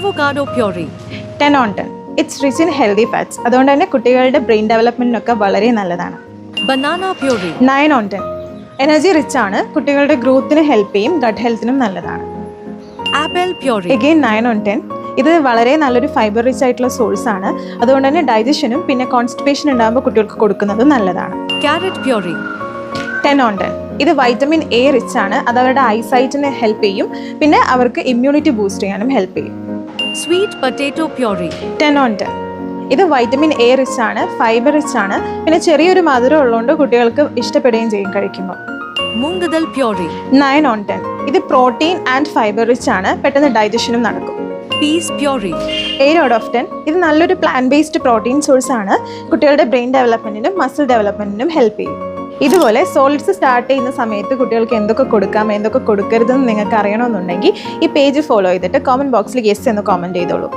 Avocado puree. 10 on 10. It's rich in healthy fats. അതുകൊണ്ട് തന്നെ കുട്ടികളുടെ ബ്രെയിൻ ഡെവലപ്മെന്റിനൊക്കെ വളരെ നല്ലതാണ്. Banana puree. 9 on 10. Energy rich ആണ്, കുട്ടികളുടെ ഗ്രോത്തിന് ഹെൽപ്പ് ചെയ്യും, ഗട്ട് ഹെൽത്തിനും നല്ലതാണ്. Apple puree. Again 9 on 10. ഇത് വളരെ നല്ലൊരു ഫൈബർ റിച്ച് ആയിട്ടുള്ള സോഴ്സ് ആണ്. അതുകൊണ്ട് തന്നെ ഡൈജഷനും പിന്നെ കോൺസ്റ്റിപ്പേഷൻ ഉണ്ടാകുമ്പോൾ കുട്ടികൾക്ക് കൊടുക്കുന്നത് നല്ലതാണ്. Carrot puree. 10 on 10. ഇത് വൈറ്റമിൻ എ റിച്ച് ആണ്, അത് അവരുടെ ഐസൈറ്റിനെ ഹെൽപ്പ് ചെയ്യും, പിന്നെ അവർക്ക് ഇമ്മ്യൂണിറ്റി ബൂസ്റ്റ് ചെയ്യാനും ഹെൽപ്പ് ചെയ്യും. Sweet potato puree. 10 on 10. ഇത് വൈറ്റമിൻ എ റിച്ച് ആണ്, ഫൈബർ റിച്ച് ആണ്, പിന്നെ ചെറിയൊരു മധുരം ഉള്ളതുകൊണ്ട് കുട്ടികൾക്ക് ഇഷ്ടപ്പെടുകയും ചെയ്യും കഴിക്കുമ്പോൾ. Moong dal puree. 9 on 10. ഇത് പ്രോട്ടീൻ ആൻഡ് ഫൈബർ റിച്ച് ആണ്, പെട്ടെന്ന് ഡൈജഷനും നടക്കും. Peas puree. 8 out of 10. ഇത് നല്ലൊരു പ്ലാന്റ് ബേസ്ഡ് പ്രോട്ടീൻ സോഴ്സ് ആണ്, കുട്ടികളുടെ ബ്രെയിൻ ഡെവലപ്മെന്റിനും മസിൽ ഡെവലപ്മെന്റിനും ഹെൽപ്പ് ചെയ്യും. ഇതുപോലെ സോളിഡ്സ് സ്റ്റാർട്ട് ചെയ്യുന്ന സമയത്ത് കുട്ടികൾക്ക് എന്തൊക്കെ കൊടുക്കാം എന്തൊക്കെ കൊടുക്കരുതെന്ന് നിങ്ങൾക്ക് അറിയണമെന്നുണ്ടെങ്കിൽ ഈ പേജ് ഫോളോ ചെയ്തിട്ട് കമന്റ് ബോക്സിൽ യെസ് എന്ന് കമന്റ് ചെയ്തോളൂ.